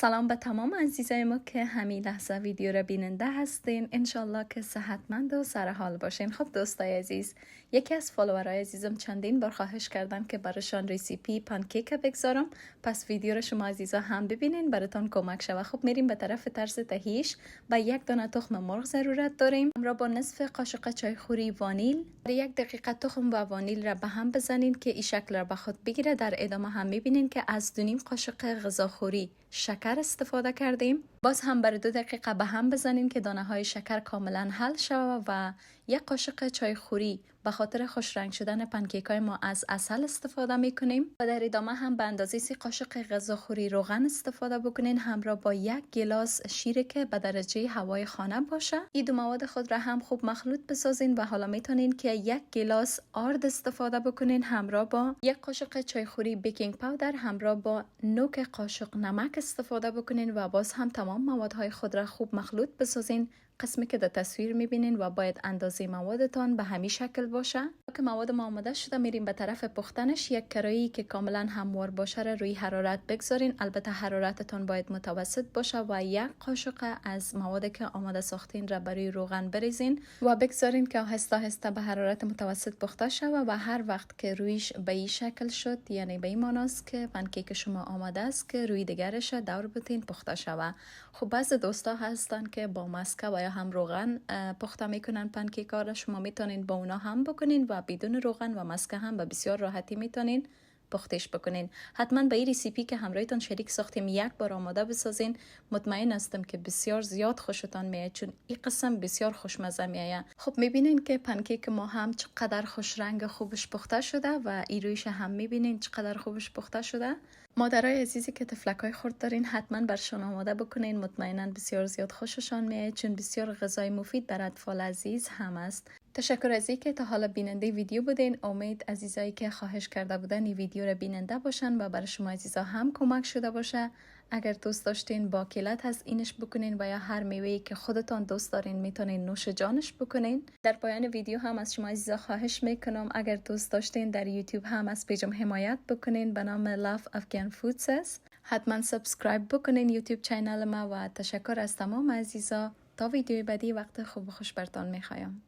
سلام به تمام عزیزای ما که همین لحظه ویدیو را بیننده هستین. انشالله که صحتمند و سرحال باشین. خب دوستای عزیز، یکی از فالوورای عزیزم چندین بار خواهش کردن که براشان ریسیپی پنکیک بگذارم، پس ویدیو را شما عزیزا هم ببینین براتون کمک شود. خب میریم به طرف طرز تهیهش. با یک دانه تخم مرغ ضرورت داریم، همراه با نصف قاشق چایخوری وانیل. در 1 دقیقه تخم و وانیل را به هم بزنین که این شکل را به خود بگیره. در ادامه هم میبینین که از 2.5 قاشق غذاخوری شکر استفاده کردیم. باز هم برای 2 دقیقه به هم بزنین که دانه های شکر کاملا حل شود و 1 قاشق چای خوری به خاطر خوش رنگ شدن پنکیک های ما از عسل استفاده میکنیم و در ادامه هم به اندازه 3 قاشق غذاخوری روغن استفاده بکنین، همراه با 1 گلاس شیر که به درجه هوای خانه باشه. این دو مواد خود را هم خوب مخلوط بسازین و حالا میتونین که 1 گلاس آرد استفاده بکنین، همراه با 1 قاشق چای خوری بیکینگ پاودر، همراه با نوک قاشق نمک استفاده بکنین و باز هم تمام موادهای خود را خوب مخلوط بسازین. قسمی که در تصویر میبینین و باید اندازه موادتان به همین شکل باشه. که مواد ما آماده شده، میریم به طرف پختنش. 1 کراهی که کاملا هموار باشه را روی حرارت بگذارین، البته حرارتتان باید متوسط باشه و 1 قاشق از مواد که آماده ساختین را برای روغن بریزین و بگذارین که آهسته آهسته به حرارت متوسط پخته شود و هر وقت که رویش به این شکل شد، یعنی به این معناست که پنکیک شما آماده است که روی دیگرش دور بتین پخته شود. خب بعضی دوستا هستن که با مسکه و هم روغن پخته میکنن پنکیک ها را. شما میتونین با اونا هم بکنین و بدون روغن و مسکه هم به بسیار راحتی میتونین پختش بکنین. حتما به این ریسیپی که همراهتان شریک ساختیم 1 بار آماده بسازین. مطمئن هستم که بسیار زیاد خوشتان میاد، چون این قسم بسیار خوشمزه میاد. خب میبینین که پنکیک ما هم چقدر خوش رنگ خوبش پخته شده و این رویش هم میبینین چقدر خوبش پخته شده. مادرای عزیزی که طفلکای خرد دارین حتما برشان آماده بکنین، مطمئنا بسیار زیاد خوششان میاد، چون بسیار غذای مفید بر اطفال عزیز هم است. تشکر از اینکه تا حالا بیننده ویدیو بودین. امید عزیزایی که خواهش کرده بودن این ویدیو را بیننده باشن و برای شما عزیزا هم کمک شده باشه. اگر دوست داشتین با کلت هست اینش بکنین و یا هر میوه‌ای که خودتان دوست دارین میتونین نوش جانش بکنین. در پایان ویدیو هم از شما عزیزا خواهش میکنم اگر دوست داشتین در یوتیوب هم از پیجم حمایت بکنین به نام Love Afghan Foods است. حتما سابسکرایب بکنین یوتیوب چینل ما و تشکر از تمام عزیزا. تا ویدیوی بعدی وقت خوب و خوش برتان میخوایم.